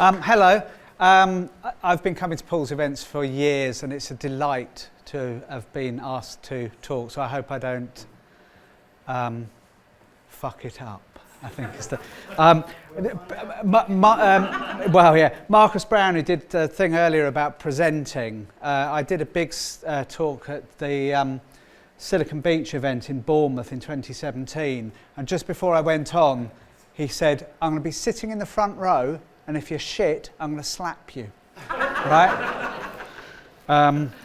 Hello. I've been coming to Paul's events for years, and it's a delight to have been asked to talk. So I hope I don't fuck it up. I think it's the Marcus Brown, who did the thing earlier about presenting. I did a big talk at the Silicon Beach event in Bournemouth in 2017, and just before I went on, he said, "I'm going to be sitting in the front row, and if you're shit, I'm going to slap you." Right?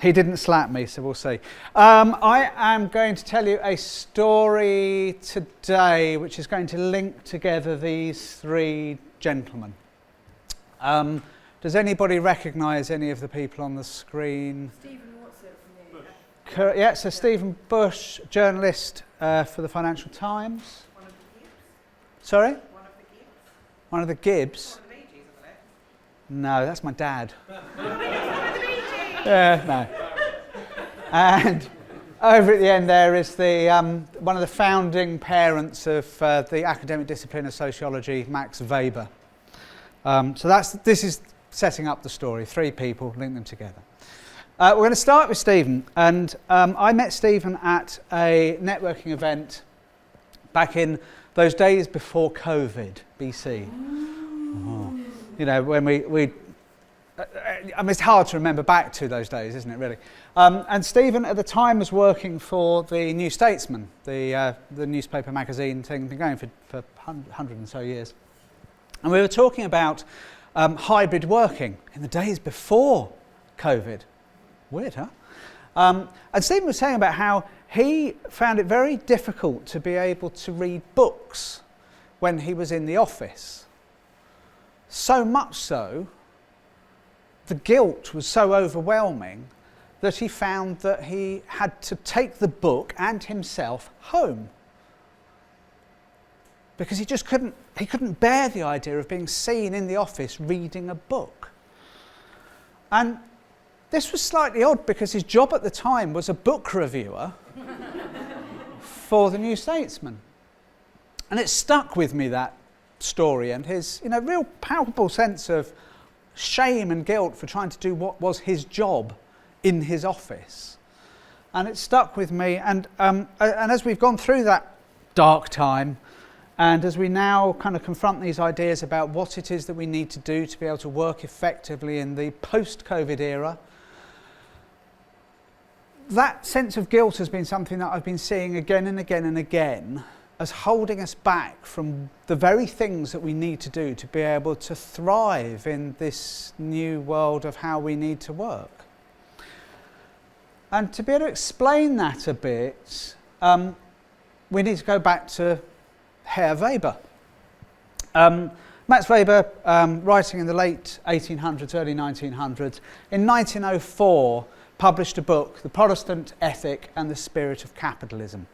He didn't slap me, so we'll see. I am going to tell you a story today which is going to link together these three gentlemen. Does anybody recognise any of the people on the screen? Stephen, what's it from you? Yeah, so Stephen Bush, journalist for the Financial Times. One of the Gibbs? Sorry? One of the Gibbs? One of the Gibbs? One of the Bee Gees, isn't it? No, that's my dad. One of the Bee Gees! No. And over at the end there is the one of the founding parents of the academic discipline of sociology, Max Weber. So this is setting up the story. Three people, link them together. We're going to start with Stephen, and I met Stephen at a networking event back in those days before COVID, BC. Oh. You know, when we I mean, it's hard to remember back to those days, isn't it, really? And Stephen, at the time, was working for the New Statesman, the newspaper magazine thing, been going for 100 and so years. And we were talking about hybrid working in the days before COVID. Weird, huh? And Stephen was saying about how he found it very difficult to be able to read books when he was in the office. So much so, the guilt was so overwhelming that he found that he had to take the book and himself home, because he couldn't bear the idea of being seen in the office reading a book. And this was slightly odd because his job at the time was a book reviewer for the New Statesman. And it stuck with me, that story, and his real palpable sense of shame and guilt for trying to do what was his job in his office. And it stuck with me, and as we've gone through that dark time, and as we now kind of confront these ideas about what it is that we need to do to be able to work effectively in the post-COVID era, that sense of guilt has been something that I've been seeing again and again and again as holding us back from the very things that we need to do to be able to thrive in this new world of how we need to work. And to be able to explain that a bit, we need to go back to Herr Weber. Max Weber, writing in the late 1800s, early 1900s, in 1904 published a book, The Protestant Ethic and the Spirit of Capitalism.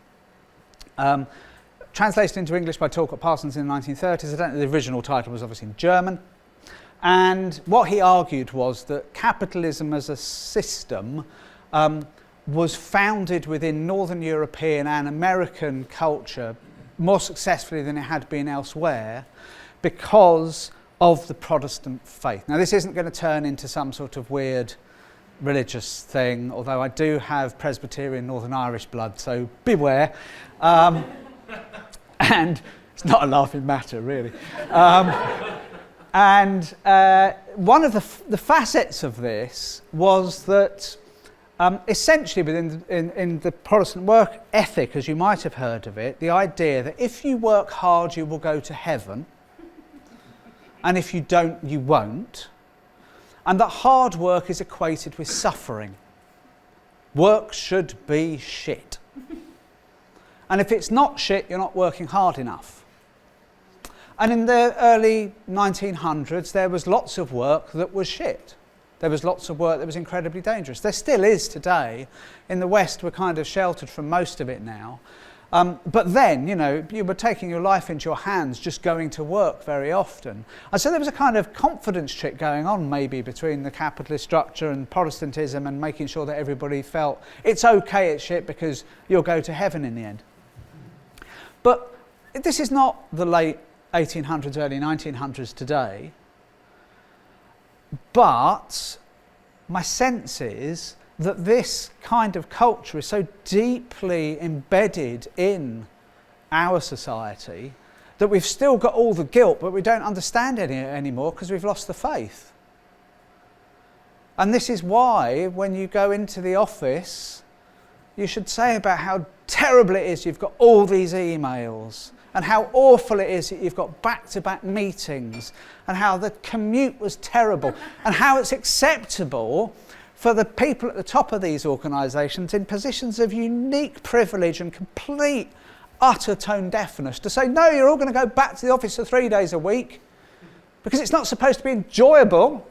Translated into English by Talcott Parsons in the 1930s. I don't know, the original title was obviously in German. And what he argued was that capitalism as a system was founded within Northern European and American culture more successfully than it had been elsewhere because of the Protestant faith. Now, this isn't going to turn into some sort of weird religious thing, although I do have Presbyterian Northern Irish blood, so beware. And it's not a laughing matter, really. And one of the facets of this was that essentially in the Protestant work ethic, as you might have heard of it, the idea that if you work hard, you will go to heaven, and if you don't, you won't, and that hard work is equated with suffering. Work should be shit. And if it's not shit, you're not working hard enough. And in the early 1900s, there was lots of work that was shit. There was lots of work that was incredibly dangerous. There still is today. In the West, we're kind of sheltered from most of it now. But then, you were taking your life into your hands just going to work very often. And so there was a kind of confidence trick going on maybe between the capitalist structure and Protestantism, and making sure that everybody felt it's okay, it's shit, because you'll go to heaven in the end. But this is not the late 1800s, early 1900s today. But my sense is that this kind of culture is so deeply embedded in our society that we've still got all the guilt, but we don't understand it anymore because we've lost the faith. And this is why when you go into the office, you should say about how terrible it is you've got all these emails, and how awful it is that you've got back-to-back meetings, and how the commute was terrible, and how it's acceptable for the people at the top of these organisations in positions of unique privilege and complete, utter tone deafness to say, no, you're all going to go back to the office for 3 days a week because it's not supposed to be enjoyable.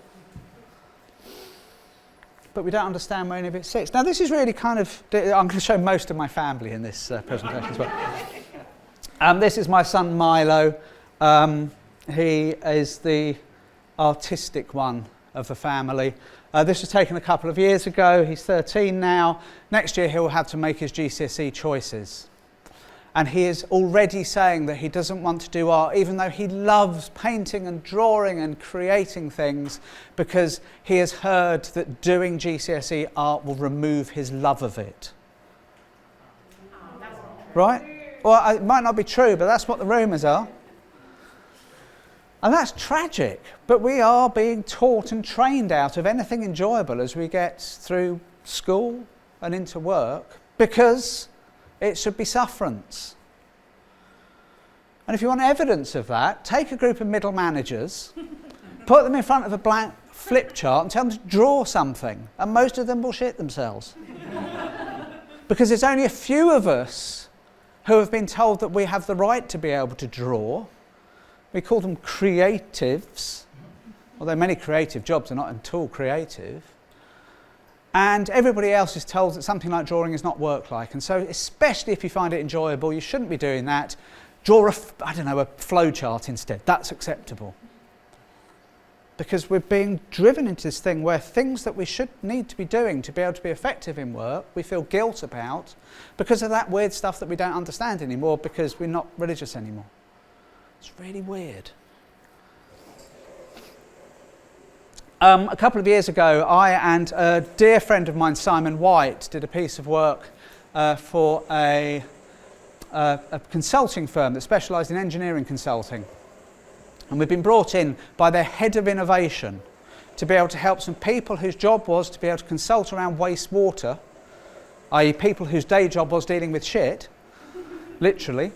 But we don't understand where any of it sits. Now, this is really kind of... I'm going to show most of my family in this presentation as well. This is my son, Milo. He is the artistic one of the family. This was taken a couple of years ago. He's 13 now. Next year, he'll have to make his GCSE choices. And he is already saying that he doesn't want to do art, even though he loves painting and drawing and creating things, because he has heard that doing GCSE art will remove his love of it. Right? Well, it might not be true, but that's what the rumours are. And that's tragic. But we are being taught and trained out of anything enjoyable as we get through school and into work, because it should be sufferance. And if you want evidence of that, take a group of middle managers, put them in front of a blank flip chart and tell them to draw something, and most of them will shit themselves. Because there's only a few of us who have been told that we have the right to be able to draw. We call them creatives, although many creative jobs are not at all creative. And everybody else is told that something like drawing is not work-like. And so, especially if you find it enjoyable, you shouldn't be doing that. Draw a flow chart instead. That's acceptable. Because we're being driven into this thing where things that we should need to be doing to be able to be effective in work, we feel guilt about because of that weird stuff that we don't understand anymore because we're not religious anymore. It's really weird. A couple of years ago, I and a dear friend of mine, Simon White, did a piece of work for a consulting firm that specialised in engineering consulting. And we've been brought in by their head of innovation to be able to help some people whose job was to be able to consult around wastewater, i.e. people whose day job was dealing with shit, literally,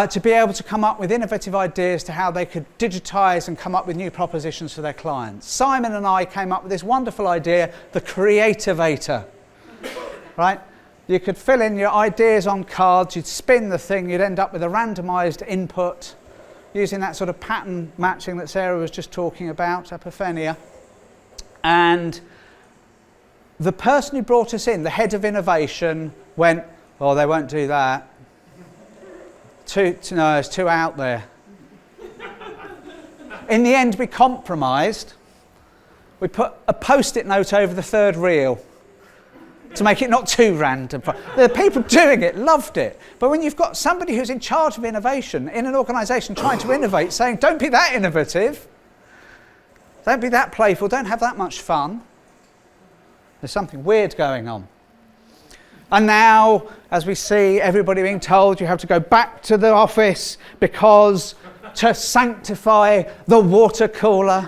to be able to come up with innovative ideas to how they could digitise and come up with new propositions for their clients. Simon and I came up with this wonderful idea, the Creativator, right? You could fill in your ideas on cards, you'd spin the thing, you'd end up with a randomised input using that sort of pattern matching that Sarah was just talking about, epiphania. And the person who brought us in, the head of innovation, went, oh, they won't do that. No, it's too out there. In the end, we compromised. We put a post-it note over the third reel to make it not too random. The people doing it loved it. But when you've got somebody who's in charge of innovation in an organisation trying to innovate, saying, don't be that innovative, don't be that playful, don't have that much fun, there's something weird going on. And now, as we see everybody being told you have to go back to the office because to sanctify the water cooler,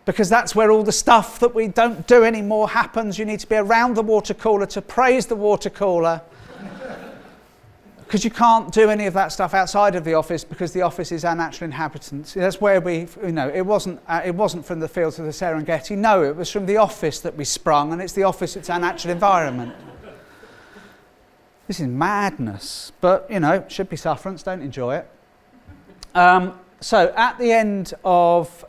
because that's where all the stuff that we don't do anymore happens. You need to be around the water cooler to praise the water cooler. Because you can't do any of that stuff outside of the office because the office is our natural inhabitants. That's where it wasn't from the fields of the Serengeti. No, it was from the office that we sprung, and it's the office that's our natural environment. This is madness, but, it should be sufferance, don't enjoy it. So at the end of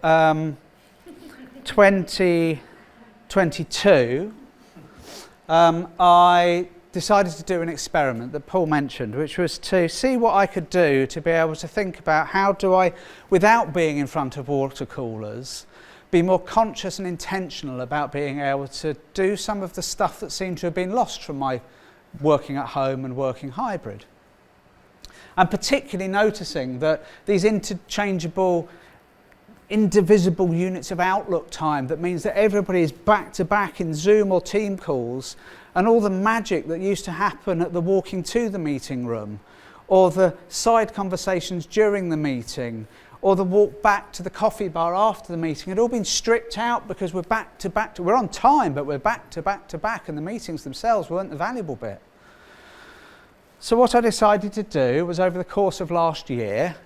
2022, I decided to do an experiment that Paul mentioned, which was to see what I could do to be able to think about how do I, without being in front of water coolers, be more conscious and intentional about being able to do some of the stuff that seemed to have been lost from my working at home and working hybrid. And particularly noticing that these interchangeable indivisible units of outlook time that means that everybody is back to back in Zoom or team calls, and all the magic that used to happen at the walking to the meeting room, or the side conversations during the meeting, or the walk back to the coffee bar after the meeting had all been stripped out because we're back to back. We're on time, but we're back to back to back, and the meetings themselves weren't the valuable bit. So what I decided to do was, over the course of last year,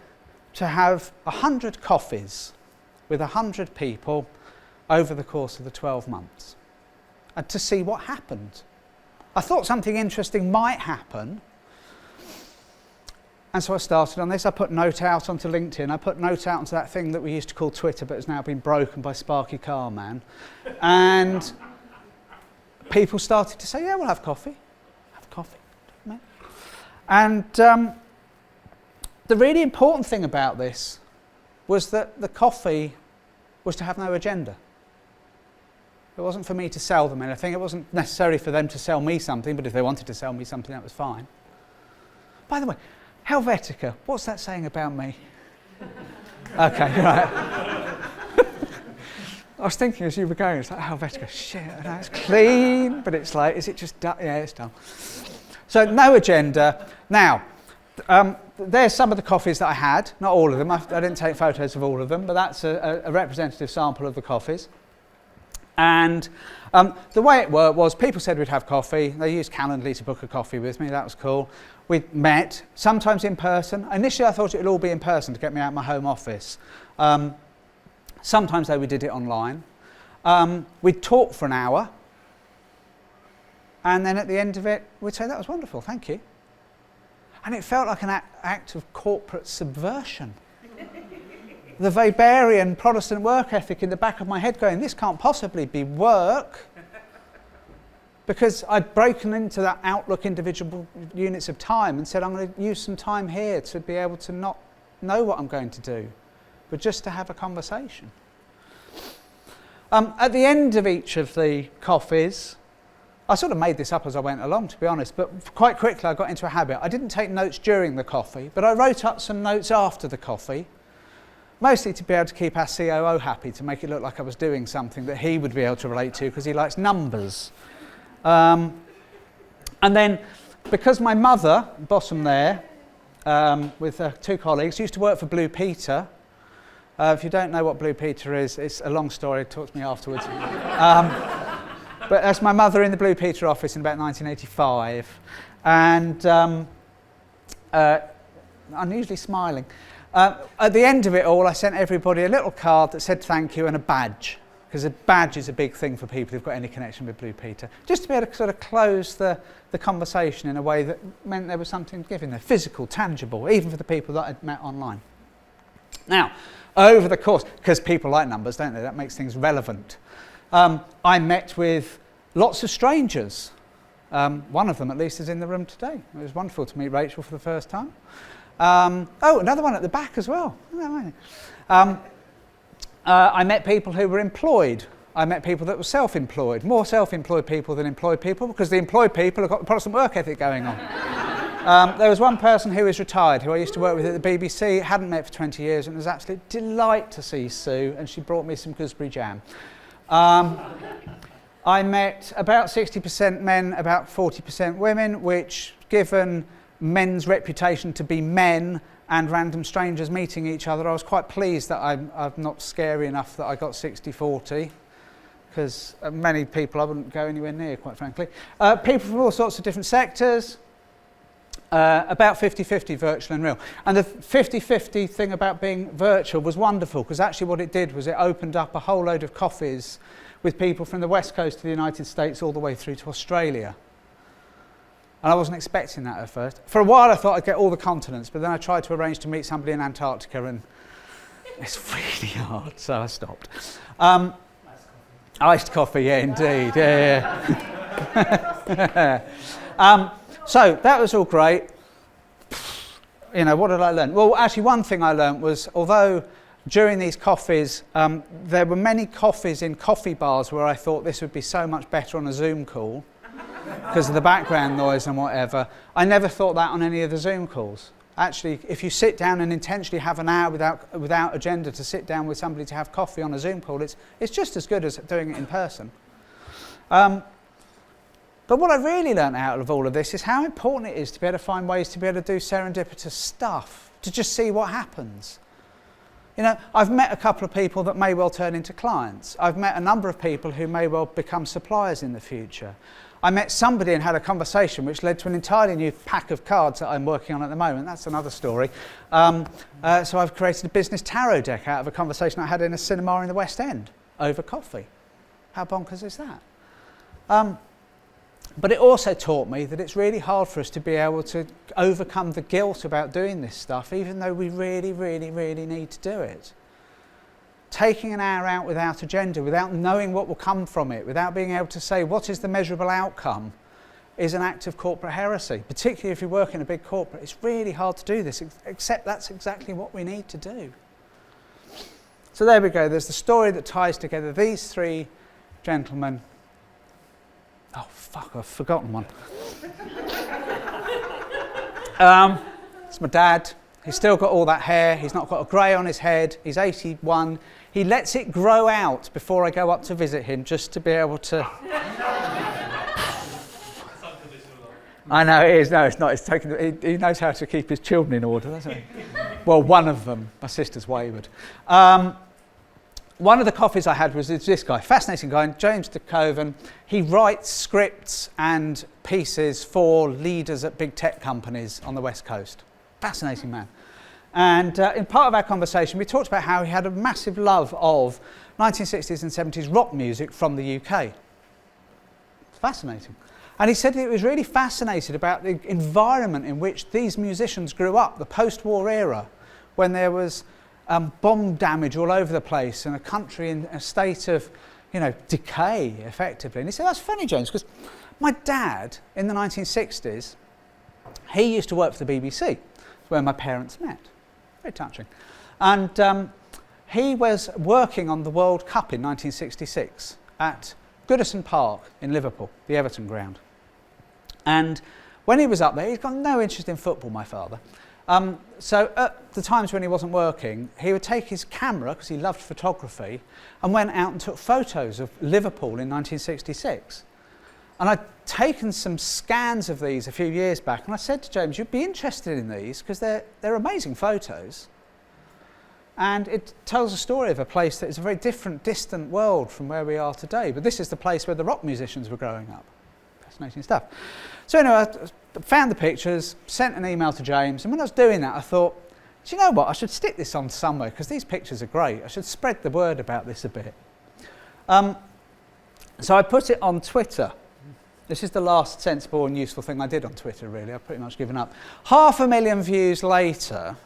to have 100 coffees with 100 people over the course of the 12 months, and to see what happened. I thought something interesting might happen, and so I started on this. I put note out onto LinkedIn. I put note out onto that thing that we used to call Twitter, but has now been broken by Sparky Carman. And people started to say, yeah, we'll have coffee. Have coffee. And the really important thing about this was that the coffee was to have no agenda. It wasn't for me to sell them anything. It wasn't necessarily for them to sell me something, but if they wanted to sell me something, that was fine. By the way, Helvetica, what's that saying about me? Okay, right. I was thinking as you were going, it's like, Helvetica, shit, I know it's clean, but it's like, is it just done? Yeah, it's done. So no agenda. Now, there's some of the coffees that I had, not all of them. I didn't take photos of all of them, but that's a representative sample of the coffees. And the way it worked was, people said we'd have coffee. They used Calendly to book a coffee with me. That was cool. We met, sometimes in person. Initially, I thought it would all be in person to get me out of my home office. Sometimes, though, we did it online. We'd talk for an hour. And then at the end of it, we'd say, that was wonderful, thank you. And it felt like an act of corporate subversion. The Weberian Protestant work ethic in the back of my head going, this can't possibly be work. Because I'd broken into that outlook individual units of time and said, I'm going to use some time here to be able to not know what I'm going to do, but just to have a conversation. At the end of each of the coffees, I sort of made this up as I went along, to be honest, but quite quickly I got into a habit. I didn't take notes during the coffee, but I wrote up some notes after the coffee, mostly to be able to keep our COO happy, to make it look like I was doing something that he would be able to relate to, because he likes numbers. And then, because my mother, bottom there, with two colleagues, used to work for Blue Peter. If you don't know what Blue Peter is, it's a long story, talk to me afterwards. But that's my mother in the Blue Peter office in about 1985. And unusually smiling. At the end of it all, I sent everybody a little card that said thank you and a badge, because a badge is a big thing for people who've got any connection with Blue Peter, just to be able to sort of close the conversation in a way that meant there was something given there, physical, tangible, even for the people that I'd met online. Now, over the course, because people like numbers, don't they? That makes things relevant. I met with lots of strangers. One of them, at least, is in the room today. It was wonderful to meet Rachel for the first time. Another one at the back as well. I met people who were employed. I met people that were self-employed. More self-employed people than employed people, because the employed people have got the Protestant work ethic going on. There was one person who is retired, who I used to work with at the BBC, hadn't met for 20 years, and it was an absolute delight to see Sue, and she brought me some gooseberry jam. I met about 60% men, about 40% women, which, given men's reputation to be men and random strangers meeting each other, I was quite pleased that I'm not scary enough that I got 60-40, because many people I wouldn't go anywhere near, quite frankly. People from all sorts of different sectors, about 50-50 virtual and real. And the 50-50 thing about being virtual was wonderful, because actually what it did was it opened up a whole load of coffees with people from the west coast of the United States all the way through to Australia. And I wasn't expecting that at first. For a while I thought I'd get all the continents, but then I tried to arrange to meet somebody in Antarctica, and it's really hard, so I stopped. Iced coffee, yeah, indeed, yeah. So that was all great. You know, what did I learn? Well, actually, one thing I learned was, although during these coffees, there were many coffees in coffee bars where I thought this would be so much better on a Zoom call because of the background noise and whatever. I never thought that on any of the Zoom calls. Actually, if you sit down and intentionally have an hour without agenda to sit down with somebody to have coffee on a Zoom call, it's just as good as doing it in person. But what I really learned out of all of this is how important it is to be able to find ways to be able to do serendipitous stuff, to just see what happens. You know, I've met a couple of people that may well turn into clients. I've met a number of people who may well become suppliers in the future. I met somebody and had a conversation which led to an entirely new pack of cards that I'm working on at the moment. That's another story. So I've created a business tarot deck out of a conversation I had in a cinema in the West End over coffee. How bonkers is that? But it also taught me that it's really hard for us to be able to overcome the guilt about doing this stuff, even though we really, really, really need to do it. Taking an hour out without agenda, without knowing what will come from it, without being able to say what is the measurable outcome, is an act of corporate heresy, particularly if you work in a big corporate. It's really hard to do this, except that's exactly what we need to do. So there we go. There's the story that ties together these three gentlemen. Oh, fuck, I've forgotten one. It's my dad. He's still got all that hair. He's not got a grey on his head. He's 81. He lets it grow out before I go up to visit him, just to be able to... I know, it is. No, it's not. It's taken. He knows how to keep his children in order, doesn't he? Well, one of them. My sister's wayward. One of the coffees I had was this guy, fascinating guy, James de Koven. He writes scripts and pieces for leaders at big tech companies on the West Coast. Fascinating man. And in part of our conversation, we talked about how he had a massive love of 1960s and 70s rock music from the UK. It's fascinating. And he said he was really fascinated about the environment in which these musicians grew up, the post-war era, when there was bomb damage all over the place and a country in a state of, decay, effectively. And he said, that's funny, James, because my dad, in the 1960s, he used to work for the BBC, where my parents met. Very touching. And he was working on the World Cup in 1966 at Goodison Park in Liverpool, the Everton ground. And when he was up there, he's got no interest in football, my father. So at the times when he wasn't working, he would take his camera, because he loved photography, and went out and took photos of Liverpool in 1966. And I'd taken some scans of these a few years back, and I said to James, you'd be interested in these, because they're amazing photos. And it tells a story of a place that is a very different, distant world from where we are today. But this is the place where the rock musicians were growing up. Fascinating stuff. So anyway, I found the pictures, sent an email to James, and when I was doing that, I thought, do you know what? I should stick this on somewhere, because these pictures are great. I should spread the word about this a bit. So I put it on Twitter. This is the last sensible and useful thing I did on Twitter, really. I've pretty much given up. 500,000 views later,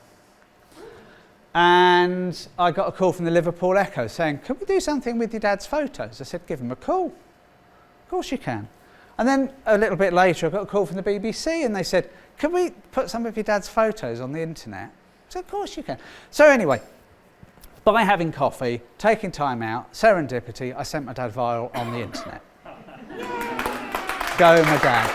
and I got a call from the Liverpool Echo saying, could we do something with your dad's photos? I said, give him a call. Of course you can. And then a little bit later, I got a call from the BBC, and they said, can we put some of your dad's photos on the internet? I said, of course you can. So anyway, by having coffee, taking time out, serendipity, I sent my dad viral on the internet. Go, my dad.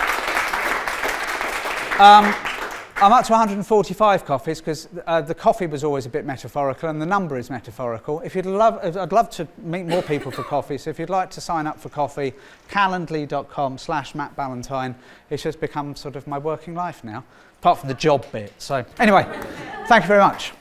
I'm up to 145 coffees because the coffee was always a bit metaphorical and the number is metaphorical. I'd love to meet more people for coffee, so if you'd like to sign up for coffee, calendly.com/Matt Ballantyne. It's just become sort of my working life now, apart from the job bit. So anyway, thank you very much.